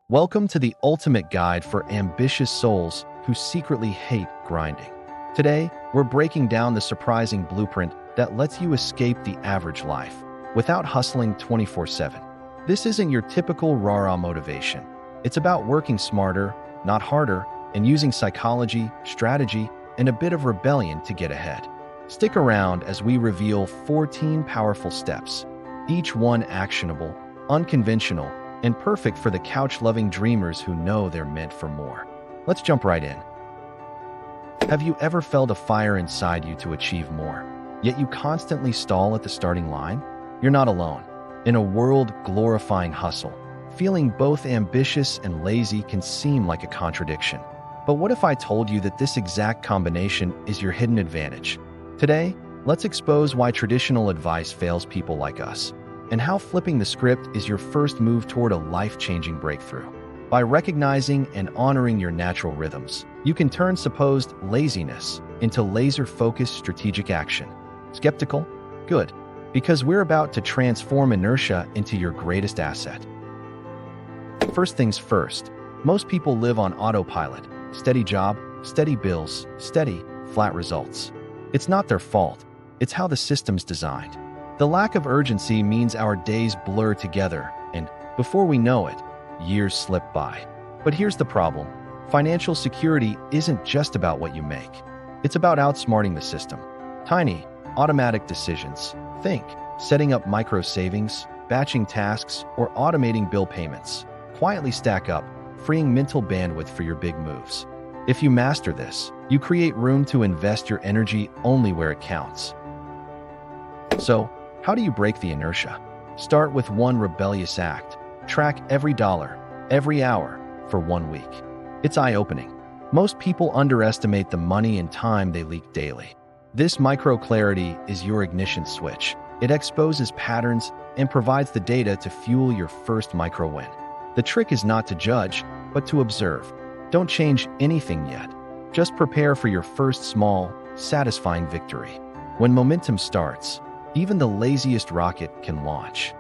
Welcome to the ultimate guide for ambitious souls who secretly hate grinding. Today, we're breaking down the surprising blueprint that lets you escape the average life without hustling 24/7. This isn't your typical rah-rah motivation. It's about working smarter, not harder, and using psychology, strategy, and a bit of rebellion to get ahead. Stick around as we reveal 14 powerful steps, each one actionable, unconventional, and perfect for the couch-loving dreamers who know they're meant for more. Let's jump right in. Have you ever felt a fire inside you to achieve more, yet you constantly stall at the starting line? You're not alone. In a world glorifying hustle, feeling both ambitious and lazy can seem like a contradiction. But what if I told you that this exact combination is your hidden advantage? Today, let's expose why traditional advice fails people like us, and how flipping the script is your first move toward a life-changing breakthrough. By recognizing and honoring your natural rhythms, you can turn supposed laziness into laser-focused strategic action. Skeptical? Good, because we're about to transform inertia into your greatest asset. First things first, most people live on autopilot. Steady job, steady bills, steady, flat results. It's not their fault. It's how the system's designed. The lack of urgency means our days blur together, and before we know it, years slip by. But here's the problem. Financial security isn't just about what you make. It's about outsmarting the system. Tiny, automatic decisions. Think, setting up micro savings, batching tasks, or automating bill payments. Quietly stack up, freeing mental bandwidth for your big moves. If you master this, you create room to invest your energy only where it counts. So, how do you break the inertia? Start with one rebellious act. Track every dollar, every hour, for 1 week. It's eye-opening. Most people underestimate the money and time they leak daily. This micro-clarity is your ignition switch. It exposes patterns and provides the data to fuel your first micro-win. The trick is not to judge, but to observe. Don't change anything yet. Just prepare for your first small, satisfying victory. When momentum starts, even the laziest rocket can launch.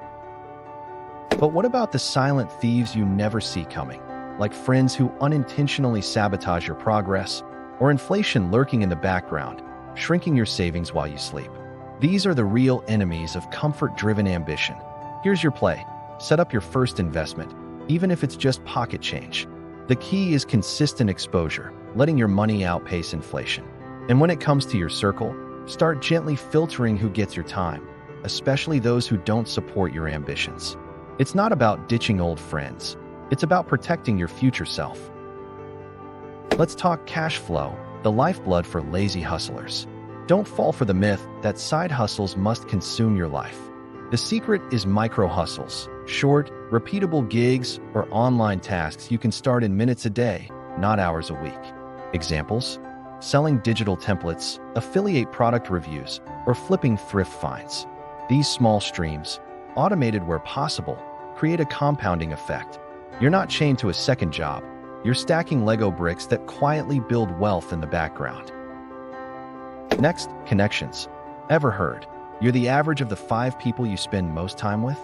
But what about the silent thieves you never see coming? Like friends who unintentionally sabotage your progress, or inflation lurking in the background, shrinking your savings while you sleep. These are the real enemies of comfort-driven ambition. Here's your play. Set up your first investment, even if it's just pocket change. The key is consistent exposure, letting your money outpace inflation. And when it comes to your circle, start gently filtering who gets your time, especially those who don't support your ambitions. It's not about ditching old friends. It's about protecting your future self. Let's talk cash flow, the lifeblood for lazy hustlers. Don't fall for the myth that side hustles must consume your life. The secret is micro hustles, short, repeatable gigs, or online tasks you can start in minutes a day, not hours a week. Examples: selling digital templates, affiliate product reviews, or flipping thrift finds. These small streams, automated where possible, create a compounding effect. You're not chained to a second job. You're stacking Lego bricks that quietly build wealth in the background. Next, connections. Ever heard, you're the average of the 5 people you spend most time with?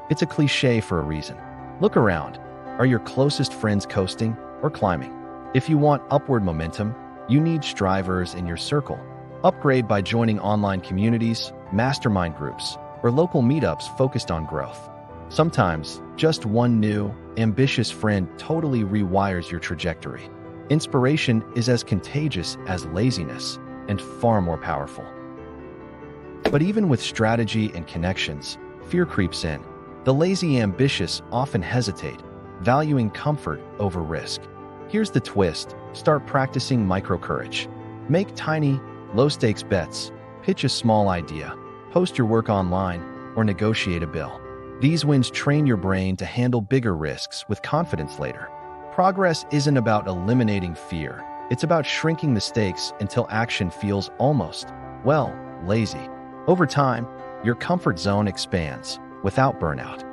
It's a cliche for a reason. Look around. Are your closest friends coasting or climbing? If you want upward momentum, you need strivers in your circle. Upgrade by joining online communities, mastermind groups, or local meetups focused on growth. Sometimes, just one new, ambitious friend totally rewires your trajectory. Inspiration is as contagious as laziness and far more powerful. But even with strategy and connections, fear creeps in. The lazy ambitious often hesitate, valuing comfort over risk. Here's the twist. Start practicing micro-courage. Make tiny, low-stakes bets, pitch a small idea, post your work online, or negotiate a bill. These wins train your brain to handle bigger risks with confidence later. Progress isn't about eliminating fear. It's about shrinking the stakes until action feels almost, well, lazy. Over time, your comfort zone expands without burnout.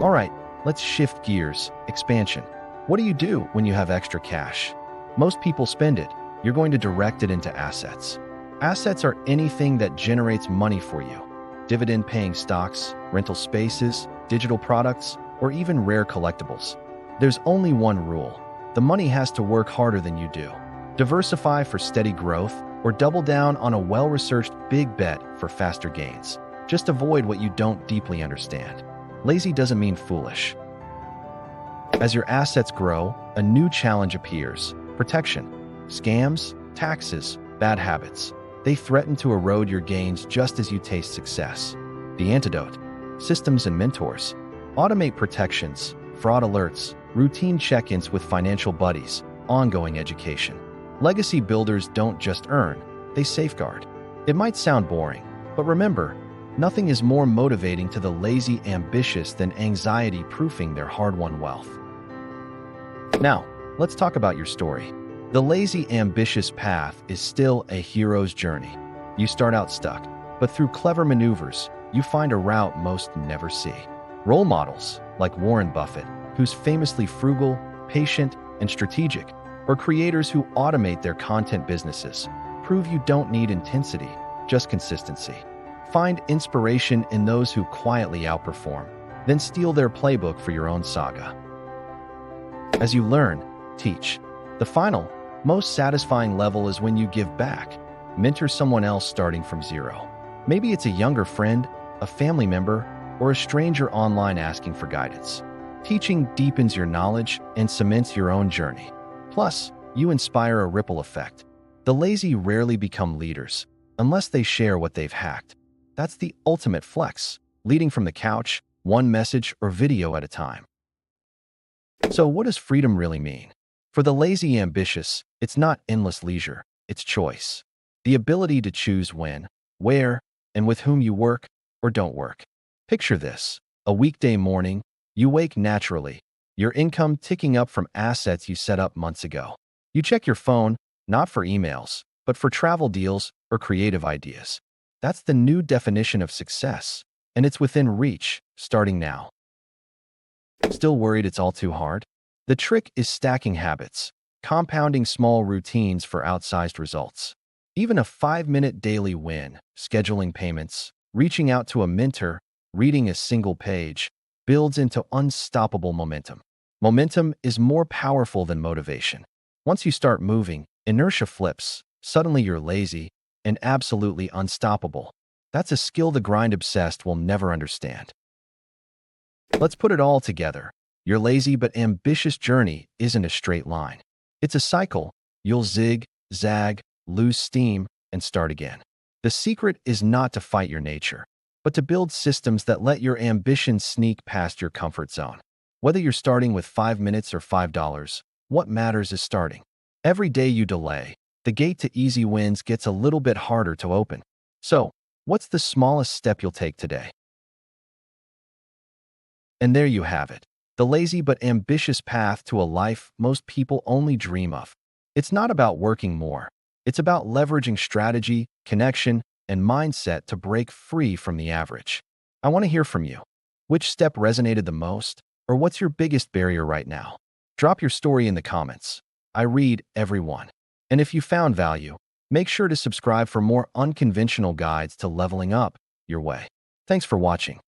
All right, let's shift gears. Expansion. What do you do when you have extra cash? Most people spend it. You're going to direct it into assets. Assets are anything that generates money for you. Dividend-paying stocks, rental spaces, digital products, or even rare collectibles. There's only one rule: the money has to work harder than you do. Diversify for steady growth, or double down on a well-researched big bet for faster gains. Just avoid what you don't deeply understand. Lazy doesn't mean foolish. As your assets grow, a new challenge appears: protection. Scams, taxes, bad habits. They threaten to erode your gains just as you taste success. The antidote: systems and mentors. Automate protections, fraud alerts, routine check-ins with financial buddies, ongoing education. Legacy builders don't just earn, they safeguard. It might sound boring, but remember, nothing is more motivating to the lazy ambitious than anxiety-proofing their hard-won wealth. Now, let's talk about your story. The lazy ambitious path is still a hero's journey. You start out stuck, but through clever maneuvers, you find a route most never see. Role models, like Warren Buffett, who's famously frugal, patient, and strategic, or creators who automate their content businesses, prove you don't need intensity, just consistency. Find inspiration in those who quietly outperform, then steal their playbook for your own saga. As you learn, teach. The final, most satisfying level is when you give back. Mentor someone else starting from zero. Maybe it's a younger friend, a family member, or a stranger online asking for guidance. Teaching deepens your knowledge and cements your own journey. Plus, you inspire a ripple effect. The lazy rarely become leaders, unless they share what they've hacked. That's the ultimate flex, leading from the couch, one message or video at a time. So what does freedom really mean? For the lazy ambitious, it's not endless leisure, it's choice. The ability to choose when, where, and with whom you work or don't work. Picture this: a weekday morning, you wake naturally, your income ticking up from assets you set up months ago. You check your phone, not for emails, but for travel deals or creative ideas. That's the new definition of success, and it's within reach, starting now. Still worried it's all too hard? The trick is stacking habits, compounding small routines for outsized results. Even a 5-minute daily win, scheduling payments, reaching out to a mentor, reading a single page, builds into unstoppable momentum. Momentum is more powerful than motivation. Once you start moving, inertia flips. Suddenly you're lazy and absolutely unstoppable. That's a skill the grind-obsessed will never understand. Let's put it all together. Your lazy but ambitious journey isn't a straight line. It's a cycle. You'll zig, zag, lose steam, and start again. The secret is not to fight your nature, but to build systems that let your ambition sneak past your comfort zone. Whether you're starting with 5 minutes or $5, what matters is starting. Every day you delay, the gate to easy wins gets a little bit harder to open. So, what's the smallest step you'll take today? And there you have it. The lazy but ambitious path to a life most people only dream of. It's not about working more. It's about leveraging strategy, connection, and mindset to break free from the average. I want to hear from you. Which step resonated the most? Or what's your biggest barrier right now? Drop your story in the comments. I read every one. And if you found value, make sure to subscribe for more unconventional guides to leveling up your way. Thanks for watching.